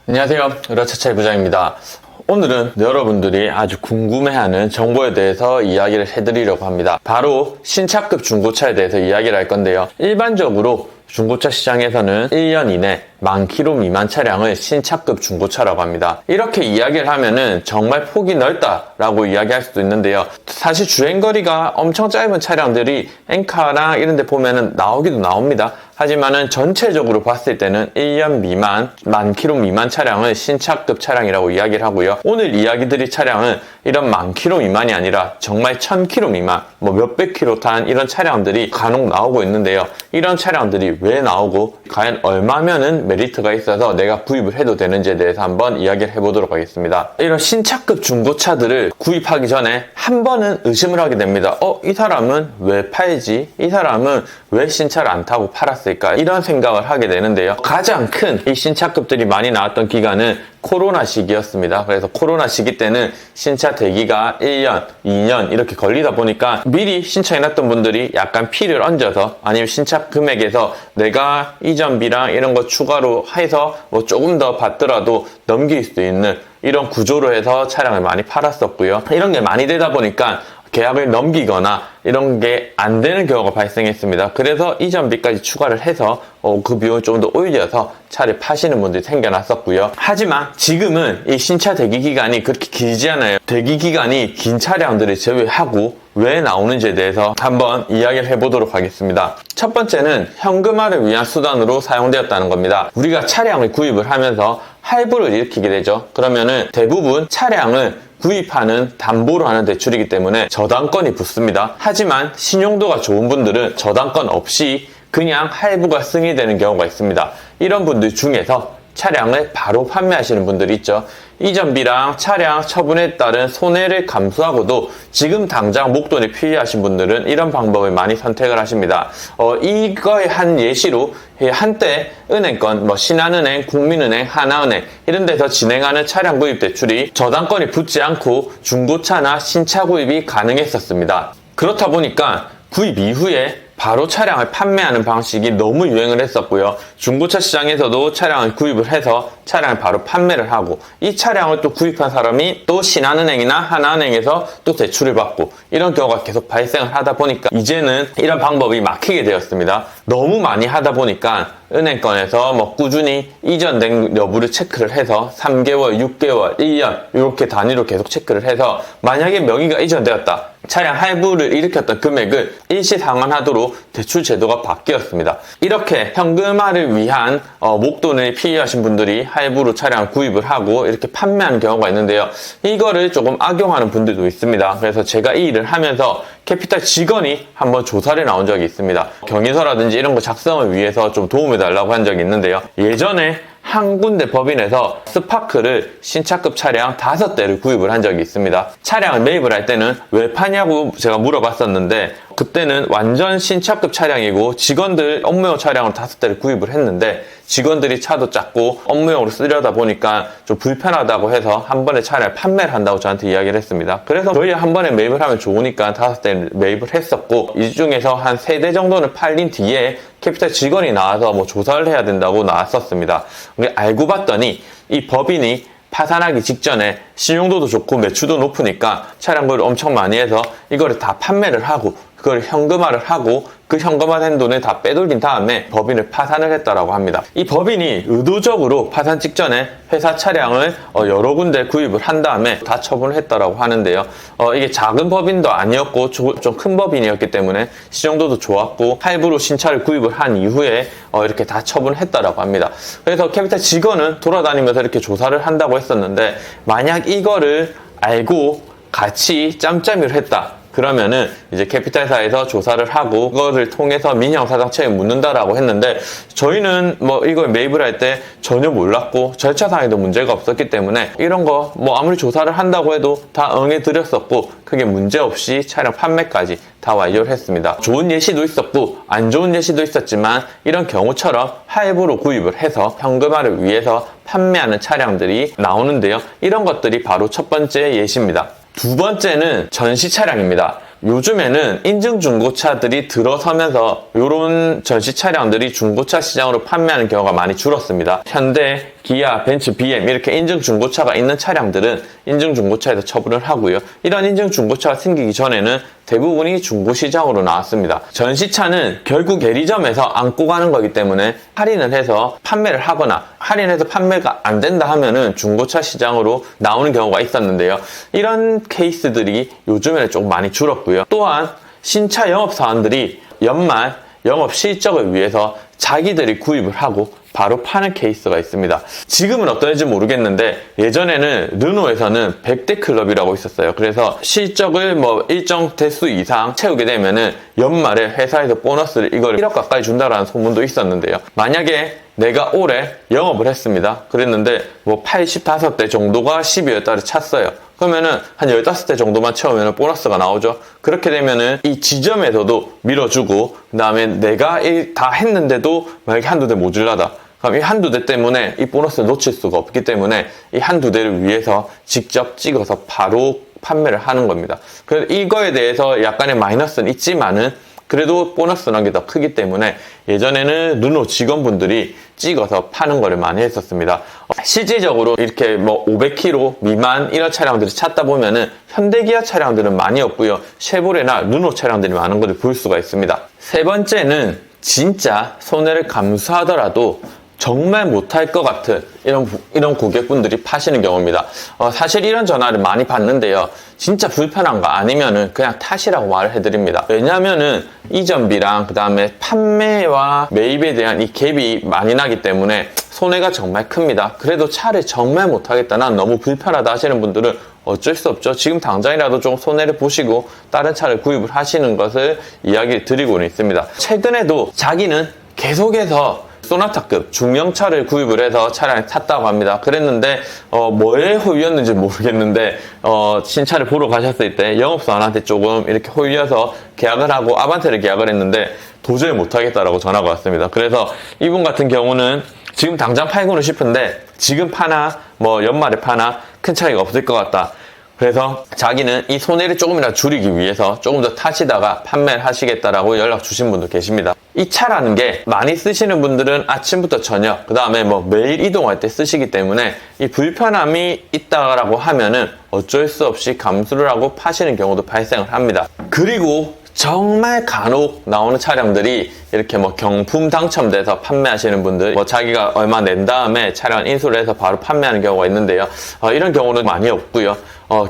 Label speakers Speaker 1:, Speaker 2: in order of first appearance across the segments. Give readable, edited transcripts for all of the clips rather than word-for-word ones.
Speaker 1: 안녕하세요. 유라차차의 부장입니다. 오늘은 여러분들이 아주 궁금해하는 정보에 대해서 이야기를 해드리려고 합니다. 바로 신차급 중고차에 대해서 이야기를 할 건데요. 일반적으로 중고차 시장에서는 1년 이내 10,000km 미만 차량을 신차급 중고차라고 합니다. 이렇게 이야기를 하면은 정말 폭이 넓다라고 이야기할 수도 있는데요. 사실 주행거리가 엄청 짧은 차량들이 엔카나 이런 데 보면은 나오기도 나옵니다. 하지만은 전체적으로 봤을 때는 1년 미만 10,000km 미만 차량을 신차급 차량이라고 이야기를 하고요. 오늘 이야기 드릴 차량은 이런 10,000km 미만이 아니라 정말 1,000km 미만, 몇백 킬로 탄 이런 차량들이 간혹 나오고 있는데요. 이런 차량들이 왜 나오고 과연 얼마면은 메리트가 있어서 내가 구입을 해도 되는지에 대해서 한번 이야기를 해보도록 하겠습니다. 이런 신차급 중고차들을 구입하기 전에 한 번은 의심을 하게 됩니다. 이 사람은 왜 팔지? 이 사람은 왜 신차를 안 타고 팔았을까? 이런 생각을 하게 되는데요. 가장 큰 이 신차급들이 많이 나왔던 기간은 코로나 시기였습니다. 그래서 코로나 시기 때는 신차 대기가 1년, 2년 이렇게 걸리다 보니까 미리 신청해놨던 분들이 약간 피를 얹어서 아니면 신차 금액에서 내가 이전비랑 이런 거 추가로 해서 조금 더 받더라도 넘길 수 있는 이런 구조로 해서 차량을 많이 팔았었고요. 이런 게 많이 되다 보니까 계약을 넘기거나 이런 게 안 되는 경우가 발생했습니다. 그래서 이전비까지 추가를 해서 그 비용을 좀 더 올려서 차를 파시는 분들이 생겨났었고요. 하지만 지금은 이 신차 대기 기간이 그렇게 길지 않아요. 대기 기간이 긴 차량들을 제외하고 왜 나오는지에 대해서 한번 이야기를 해보도록 하겠습니다. 첫 번째는 현금화를 위한 수단으로 사용되었다는 겁니다. 우리가 차량을 구입을 하면서 할부를 일으키게 되죠. 그러면은 대부분 차량을 구입하는 담보로 하는 대출이기 때문에 저당권이 붙습니다. 하지만 신용도가 좋은 분들은 저당권 없이 그냥 할부가 승인이 되는 경우가 있습니다. 이런 분들 중에서 차량을 바로 판매하시는 분들이 있죠. 이전비랑 차량 처분에 따른 손해를 감수하고도 지금 당장 목돈이 필요하신 분들은 이런 방법을 많이 선택을 하십니다. 이거의 한 예시로 한때 은행권, 신한은행, 국민은행, 하나은행 이런 데서 진행하는 차량 구입 대출이 저당권이 붙지 않고 중고차나 신차 구입이 가능했었습니다. 그렇다 보니까 구입 이후에 바로 차량을 판매하는 방식이 너무 유행을 했었고요. 중고차 시장에서도 차량을 구입을 해서 차량을 바로 판매를 하고 이 차량을 또 구입한 사람이 또 신한은행이나 하나은행에서 또 대출을 받고 이런 경우가 계속 발생을 하다 보니까 이제는 이런 방법이 막히게 되었습니다. 너무 많이 하다 보니까 은행권에서 꾸준히 이전된 여부를 체크를 해서 3개월, 6개월, 1년 이렇게 단위로 계속 체크를 해서 만약에 명의가 이전되었다. 차량 할부를 일으켰던 금액을 일시 상환하도록 대출 제도가 바뀌었습니다. 이렇게 현금화를 위한 목돈을 필요하신 분들이 할부로 차량을 구입을 하고 이렇게 판매하는 경우가 있는데요. 이거를 조금 악용하는 분들도 있습니다. 그래서 제가 이 일을 하면서 캐피탈 직원이 한번 조사를 나온 적이 있습니다. 경위서라든지 이런 거 작성을 위해서 좀 도움을 달라고 한 적이 있는데요. 예전에 한 군데 법인에서 스파크를 신차급 차량 5대를 구입을 한 적이 있습니다. 차량을 매입을 할 때는 왜 파냐고 제가 물어봤었는데 그때는 완전 신차급 차량이고 직원들 업무용 차량으로 5대를 구입을 했는데 직원들이 차도 작고 업무용으로 쓰려다 보니까 좀 불편하다고 해서 한 번에 차량을 판매를 한다고 저한테 이야기를 했습니다. 그래서 저희 한 번에 매입을 하면 좋으니까 5대를 매입을 했었고 이 중에서 한 3대 정도는 팔린 뒤에 캐피탈 직원이 나와서 조사를 해야 된다고 나왔었습니다. 알고 봤더니 이 법인이 파산하기 직전에 신용도도 좋고 매출도 높으니까 차량구입을 엄청 많이 해서 이거를 다 판매를 하고 그걸 현금화를 하고 그 현금화된 돈을 다 빼돌린 다음에 법인을 파산을 했다라고 합니다. 이 법인이 의도적으로 파산 직전에 회사 차량을 여러 군데 구입을 한 다음에 다 처분을 했다라고 하는데요. 이게 작은 법인도 아니었고 좀 큰 법인이었기 때문에 신용도도 좋았고 할부로 신차를 구입을 한 이후에 이렇게 다 처분을 했다라고 합니다. 그래서 캐피탈 직원은 돌아다니면서 이렇게 조사를 한다고 했었는데 만약 이거를 알고 같이 짬짬이를 했다. 그러면은 이제 캐피탈사에서 조사를 하고 그거를 통해서 민형사상책을 묻는다라고 했는데 저희는 이걸 매입을 할 때 전혀 몰랐고 절차상에도 문제가 없었기 때문에 이런 거 아무리 조사를 한다고 해도 다 응해드렸었고 크게 문제없이 차량 판매까지 다 완료를 했습니다. 좋은 예시도 있었고 안 좋은 예시도 있었지만 이런 경우처럼 할부로 구입을 해서 현금화를 위해서 판매하는 차량들이 나오는데요. 이런 것들이 바로 첫 번째 예시입니다. 두 번째는 전시 차량입니다. 요즘에는 인증 중고차들이 들어서면서 이런 전시 차량들이 중고차 시장으로 판매하는 경우가 많이 줄었습니다. 현대, 기아, 벤츠, BM 이렇게 인증 중고차가 있는 차량들은 인증 중고차에서 처분을 하고요. 이런 인증 중고차가 생기기 전에는 대부분이 중고시장으로 나왔습니다. 전시차는 결국 대리점에서 안고 가는 거기 때문에 할인을 해서 판매를 하거나 할인해서 판매가 안 된다 하면은 중고차 시장으로 나오는 경우가 있었는데요. 이런 케이스들이 요즘에는 조금 많이 줄었고요. 또한 신차 영업사원들이 연말 영업 실적을 위해서 자기들이 구입을 하고 바로 파는 케이스가 있습니다. 지금은 어떤지 모르겠는데 예전에는 르노에서는 100대 클럽이라고 있었어요. 그래서 실적을 일정 대수 이상 채우게 되면은 연말에 회사에서 보너스를 이걸 1억 가까이 준다라는 소문도 있었는데요. 만약에 내가 올해 영업을 했습니다. 그랬는데 85대 정도가 12월 달에 찼어요. 그러면은 한 15대 정도만 채우면 보너스가 나오죠. 그렇게 되면은 이 지점에서도 밀어주고, 그 다음에 내가 다 했는데도 만약에 한두 대 모질라다. 그럼 이 한두 대 때문에 이 보너스를 놓칠 수가 없기 때문에 이 한두 대를 위해서 직접 찍어서 바로 판매를 하는 겁니다. 그래서 이거에 대해서 약간의 마이너스는 있지만은 그래도 보너스 나온 게 더 크기 때문에 예전에는 르노 직원분들이 찍어서 파는 거를 많이 했었습니다. 실질적으로 이렇게 500km 미만 이런 차량들을 찾다 보면은 현대기아 차량들은 많이 없고요. 쉐보레나 르노 차량들이 많은 것을 볼 수가 있습니다. 세 번째는 진짜 손해를 감수하더라도 정말 못할 것 같은 이런 고객분들이 파시는 경우입니다. 사실 이런 전화를 많이 받는데요. 진짜 불편한 거 아니면은 그냥 탓이라고 말을 해드립니다. 왜냐면은 이전비랑 그 다음에 판매와 매입에 대한 이 갭이 많이 나기 때문에 손해가 정말 큽니다. 그래도 차를 정말 못하겠다, 난 너무 불편하다 하시는 분들은 어쩔 수 없죠. 지금 당장이라도 좀 손해를 보시고 다른 차를 구입을 하시는 것을 이야기 드리고는 있습니다. 최근에도 자기는 계속해서 소나타급 중형차를 구입을 해서 차량을 탔다고 합니다. 그랬는데 뭐에 호위였는지 모르겠는데 신차를 보러 가셨을 때 영업사원한테 조금 이렇게 호위여서 계약을 하고 아반떼를 계약을 했는데 도저히 못하겠다라고 전화가 왔습니다. 그래서 이분 같은 경우는 지금 당장 팔고는 싶은데 지금 파나 연말에 파나 큰 차이가 없을 것 같다. 그래서 자기는 이 손해를 조금이라도 줄이기 위해서 조금 더 타시다가 판매를 하시겠다라고 연락 주신 분도 계십니다. 이 차라는 게 많이 쓰시는 분들은 아침부터 저녁, 그 다음에 매일 이동할 때 쓰시기 때문에 이 불편함이 있다라고 하면은 어쩔 수 없이 감수를 하고 파시는 경우도 발생을 합니다. 그리고 정말 간혹 나오는 차량들이 이렇게 경품 당첨돼서 판매하시는 분들, 자기가 얼마 낸 다음에 차량을 인수를 해서 바로 판매하는 경우가 있는데요. 이런 경우는 많이 없고요.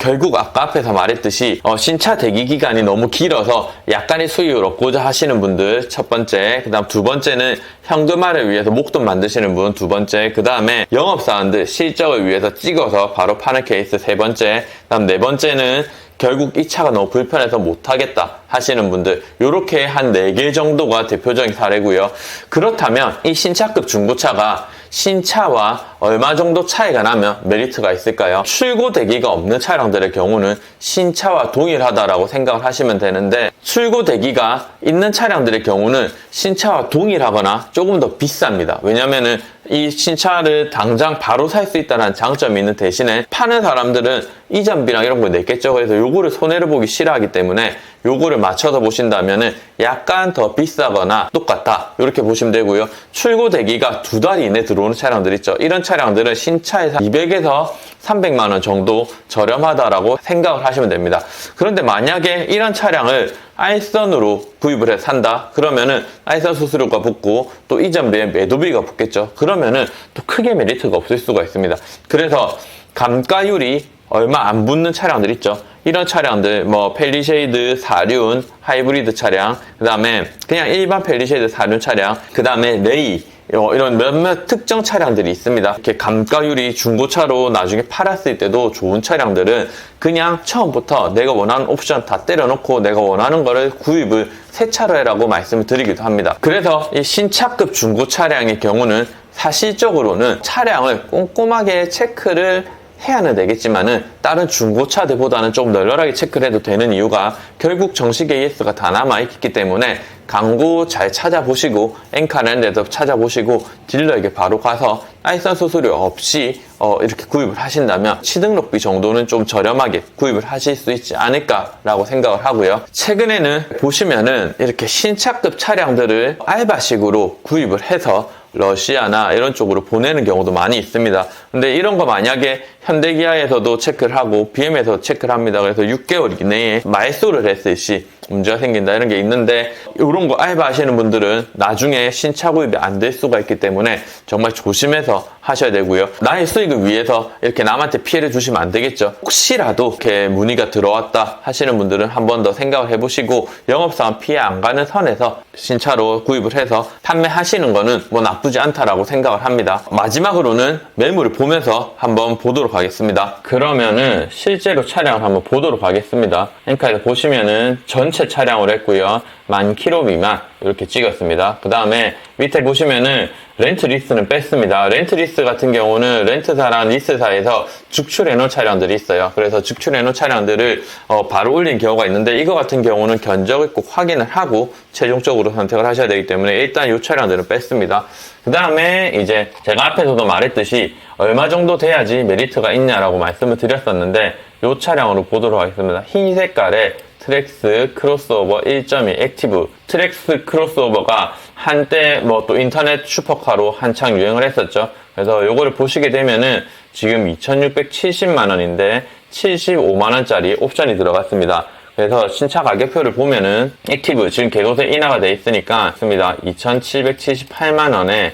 Speaker 1: 결국 아까 앞에서 말했듯이 신차 대기 기간이 너무 길어서 약간의 수익을 얻고자 하시는 분들 첫 번째, 그 다음 두 번째는 현금화를 위해서 목돈 만드시는 분 두 번째, 그 다음에 영업사원들 실적을 위해서 찍어서 바로 파는 케이스 세 번째, 그 다음 네 번째는 결국 이 차가 너무 불편해서 못하겠다 하시는 분들, 요렇게 한 4개 정도가 대표적인 사례고요. 그렇다면 이 신차급 중고차가 신차와 얼마 정도 차이가 나면 메리트가 있을까요? 출고 대기가 없는 차량들의 경우는 신차와 동일하다라고 생각을 하시면 되는데, 출고 대기가 있는 차량들의 경우는 신차와 동일하거나 조금 더 비쌉니다. 왜냐면은 이 신차를 당장 바로 살 수 있다는 장점이 있는 대신에 파는 사람들은 이전비랑 이런 걸 냈겠죠. 그래서 요거를 손해를 보기 싫어하기 때문에 요거를 맞춰서 보신다면은 약간 더 비싸거나 똑같다, 이렇게 보시면 되고요. 출고 대기가 2달 이내 들어오는 차량들 있죠. 이런 차량들은 신차에서 200에서 300만 원 정도 저렴하다라고 생각을 하시면 됩니다. 그런데 만약에 이런 차량을 알선으로 구입을 해서 산다 그러면은 알선 수수료가 붙고 또 이전비에 매도비가 붙겠죠. 그러면은 또 크게 메리트가 없을 수가 있습니다. 그래서 감가율이 얼마 안 붙는 차량들 있죠. 이런 차량들 펠리쉐이드, 사륜, 하이브리드 차량, 그 다음에 그냥 일반 펠리쉐이드 사륜 차량, 그 다음에 레이, 이런 몇몇 특정 차량들이 있습니다. 이렇게 감가율이 중고차로 나중에 팔았을 때도 좋은 차량들은 그냥 처음부터 내가 원하는 옵션 다 때려놓고 내가 원하는 거를 구입을 새 차로 해라고 말씀을 드리기도 합니다. 그래서 이 신차급 중고 차량의 경우는 사실적으로는 차량을 꼼꼼하게 체크를 해야는 되겠지만은 다른 중고차들보다는 좀 널널하게 체크를 해도 되는 이유가 결국 정식 AS가 다 남아있기 때문에 광고 잘 찾아보시고 엔카라는 데서 찾아보시고 딜러에게 바로 가서 라이선스 수수료 없이 이렇게 구입을 하신다면 취등록비 정도는 좀 저렴하게 구입을 하실 수 있지 않을까라고 생각을 하고요. 최근에는 보시면은 이렇게 신차급 차량들을 알바식으로 구입을 해서 러시아나 이런 쪽으로 보내는 경우도 많이 있습니다. 근데 이런 거 만약에 현대기아에서도 체크를 하고 BM에서 체크를 합니다. 그래서 6개월 이내에 말소를 했을 시 문제가 생긴다 이런 게 있는데, 이런 거 알바하시는 분들은 나중에 신차 구입이 안 될 수가 있기 때문에 정말 조심해서 하셔야 되고요. 나의 수익을 위해서 이렇게 남한테 피해를 주시면 안 되겠죠. 혹시라도 이렇게 문의가 들어왔다 하시는 분들은 한 번 더 생각을 해보시고 영업사원 피해 안 가는 선에서 신차로 구입을 해서 판매하시는 거는 뭐 나쁘지 않다라고 생각을 합니다. 마지막으로는 매물을 보면서 한번 보도록 하겠습니다. 그러면은 실제로 차량을 한번 보도록 하겠습니다. 엔카에서 보시면은 전체 차량으로 했고요. 10,000km 미만 이렇게 찍었습니다. 그 다음에 밑에 보시면은 렌트 리스는 뺐습니다. 렌트 리스 같은 경우는 렌트사랑 리스사에서 직출해 놓은 차량들이 있어요. 그래서 직출해 놓은 차량들을 바로 올린 경우가 있는데, 이거 같은 경우는 견적을 꼭 확인을 하고 최종적으로 선택을 하셔야 되기 때문에 일단 이 차량들은 뺐습니다. 그 다음에 이제 제가 앞에서도 말했듯이 얼마 정도 돼야지 메리트가 있냐라고 말씀을 드렸었는데, 이 차량으로 보도록 하겠습니다. 흰 색깔의 트랙스 크로스오버 1.2 액티브. 트랙스 크로스오버가 한때 뭐 또 인터넷 슈퍼카로 한창 유행을 했었죠. 그래서 요거를 보시게 되면은 지금 2,670만원인데 75만원짜리 옵션이 들어갔습니다. 그래서 신차 가격표를 보면은 액티브 지금 개도세 인하가 돼 있으니까 씁니다. 2,778만원에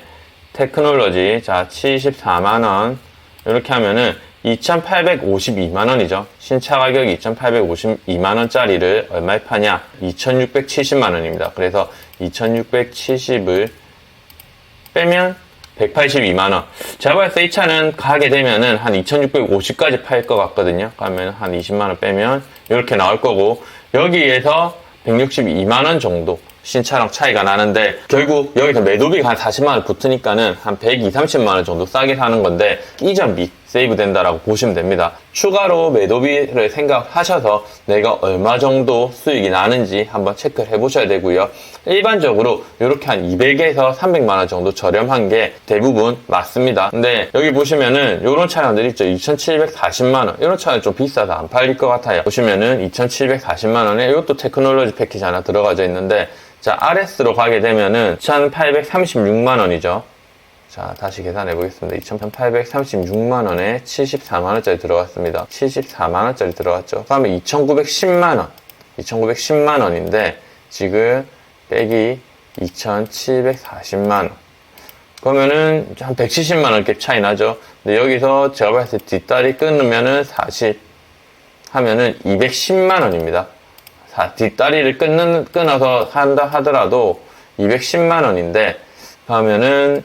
Speaker 1: 테크놀로지 자 74만원 이렇게 하면은 2,852만원이죠. 신차 가격이 2,852만원짜리를 얼마에 파냐? 2,670만원입니다. 그래서 2,670을 빼면 182만원. 제가 봤을 때 이 차는 가게 되면은 한 2,650까지 팔 것 같거든요. 그러면 한 20만원 빼면 이렇게 나올 거고, 여기에서 162만원 정도 신차랑 차이가 나는데, 결국 여기서 매도비가 한 40만원 붙으니까는 한 120, 30만원 정도 싸게 사는 건데 이전비 세이브 된다라고 보시면 됩니다. 추가로 매도비를 생각하셔서 내가 얼마 정도 수익이 나는지 한번 체크를 해보셔야 되고요. 일반적으로 이렇게 한 200에서 300만원 정도 저렴한 게 대부분 맞습니다. 근데 여기 보시면은 이런 차량들 있죠. 2,740만원. 이런 차는 좀 비싸서 안 팔릴 것 같아요. 보시면은 2,740만원에 이것도 테크놀로지 패키지 하나 들어가져 있는데, 자, RS로 가게 되면은 1,836만원이죠. 자, 다시 계산해 보겠습니다. 2,836만원에 74만원짜리 들어갔습니다. 74만원짜리 들어갔죠. 그 다음에 2,910만원. 2,910만원인데, 지금 빼기 2,740만원. 그러면은 한 170만원 갭 차이 나죠. 근데 여기서 제가 봤을 때 뒷다리 끊으면은 40 하면은 210만원입니다. 뒷다리를 끊어서 한다 하더라도 210만원인데, 그러면은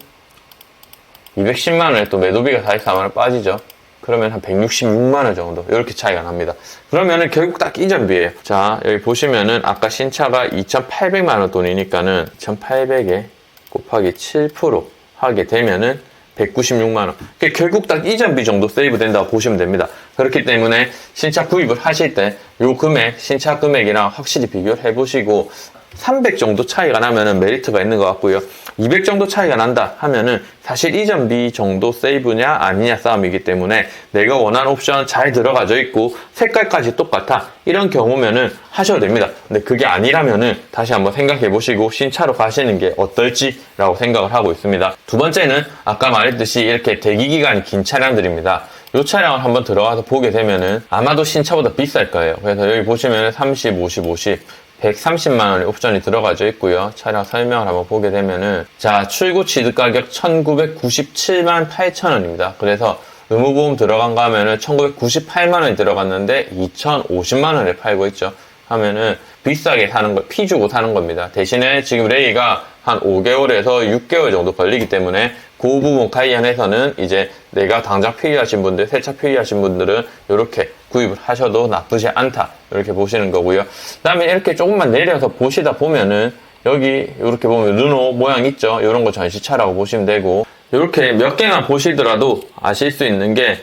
Speaker 1: 210만원에 또 매도비가 44만원 빠지죠. 그러면 한 166만원 정도 이렇게 차이가 납니다. 그러면은 결국 딱 이전비예요. 자, 여기 보시면은 아까 신차가 2,800만원 돈이니까는 2,800에 곱하기 7% 하게 되면은 196만원. 결국 딱 이전비 정도 세이브 된다고 보시면 됩니다. 그렇기 때문에 신차 구입을 하실 때 요 금액, 신차 금액이랑 확실히 비교를 해보시고 300 정도 차이가 나면은 메리트가 있는 것 같고요. 200 정도 차이가 난다 하면은 사실 이전비 정도 세이브냐 아니냐 싸움이기 때문에 내가 원하는 옵션 잘 들어가져 있고 색깔까지 똑같아, 이런 경우면은 하셔도 됩니다. 근데 그게 아니라면은 다시 한번 생각해 보시고 신차로 가시는 게 어떨지라고 생각을 하고 있습니다. 두 번째는 아까 말했듯이 이렇게 대기 기간이 긴 차량들입니다. 이 차량을 한번 들어가서 보게 되면은 아마도 신차보다 비쌀 거예요. 그래서 여기 보시면은 30, 50, 50 130만원의 옵션이 들어가져 있고요. 차량 설명을 한번 보게 되면은, 자, 출고 취득 가격 1997만 8천원입니다. 그래서 의무보험 들어간 거 하면은 1998만원이 들어갔는데 2050만원에 팔고 있죠. 하면은 비싸게 사는 거, 피 주고 사는 겁니다. 대신에 지금 레이가 한 5개월에서 6개월 정도 걸리기 때문에 그 부분 관련해서는 이제 내가 당장 필요하신 분들, 세차 필요하신 분들은 이렇게 구입을 하셔도 나쁘지 않다, 이렇게 보시는 거고요. 그 다음에 이렇게 조금만 내려서 보시다 보면은 여기 이렇게 보면 르노 모양 있죠. 이런 거 전시차라고 보시면 되고, 이렇게 몇 개만 보시더라도 아실 수 있는 게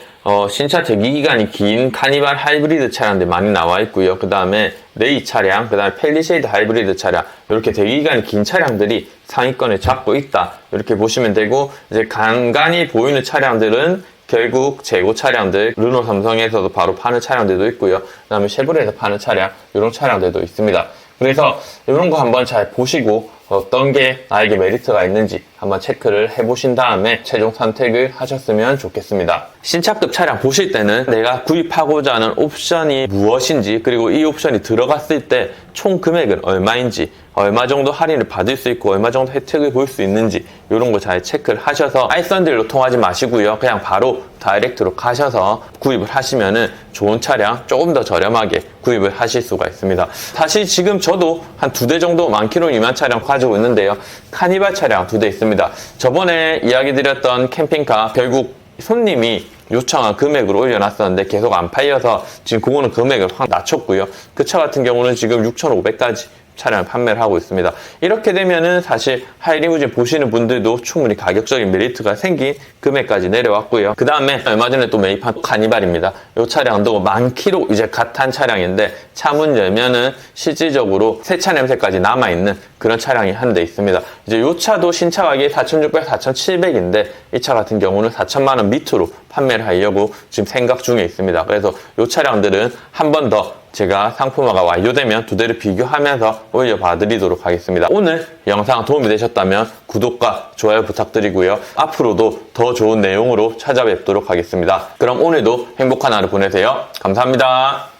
Speaker 1: 신차 대기기간이 긴 카니발 하이브리드 차량들이 많이 나와 있고요. 그 다음에 레이 차량, 그 다음에 펠리세이드 하이브리드 차량, 이렇게 대기기간이 긴 차량들이 상위권을 잡고 있다. 이렇게 보시면 되고, 이제 간간히 보이는 차량들은 결국 재고 차량들, 르노 삼성에서도 바로 파는 차량들도 있고요. 그 다음에 쉐보레에서 파는 차량, 이런 차량들도 있습니다. 그래서 이런 거 한번 잘 보시고 어떤 게 나에게 메리트가 있는지 한번 체크를 해보신 다음에 최종 선택을 하셨으면 좋겠습니다. 신차급 차량 보실 때는 내가 구입하고자 하는 옵션이 무엇인지, 그리고 이 옵션이 들어갔을 때 총 금액은 얼마인지, 얼마 정도 할인을 받을 수 있고 얼마 정도 혜택을 볼 수 있는지, 이런 거 잘 체크를 하셔서 알선딜로 통하지 마시고요. 그냥 바로 다이렉트로 가셔서 구입을 하시면은 좋은 차량 조금 더 저렴하게 구입을 하실 수가 있습니다. 사실 지금 저도 한 2대 정도 10,000km 미만 차량 가지고 있는데요. 카니발 차량 2대 있습니다. 저번에 이야기 드렸던 캠핑카 결국 손님이 요청한 금액으로 올려놨었는데 계속 안 팔려서 지금 그거는 금액을 확 낮췄고요. 그 차 같은 경우는 지금 6,500까지 차량을 판매를 하고 있습니다. 이렇게 되면은 사실 하이리무진 보시는 분들도 충분히 가격적인 메리트가 생긴 금액까지 내려왔고요. 그 다음에 얼마 전에 또 매입한 카니발입니다. 이 차량도 10,000km 이제 갓 탄 차량인데 차문 열면은 실질적으로 세차 냄새까지 남아있는 그런 차량이 한 대 있습니다. 이제 이 차도 신차 가격이 4,600, 4,700인데 이 차 같은 경우는 4,000만 원 밑으로 판매를 하려고 지금 생각 중에 있습니다. 그래서 이 차량들은 한 번 더 제가 상품화가 완료되면 2대를 비교하면서 올려봐 드리도록 하겠습니다. 오늘 영상 도움이 되셨다면 구독과 좋아요 부탁드리고요. 앞으로도 더 좋은 내용으로 찾아뵙도록 하겠습니다. 그럼 오늘도 행복한 하루 보내세요. 감사합니다.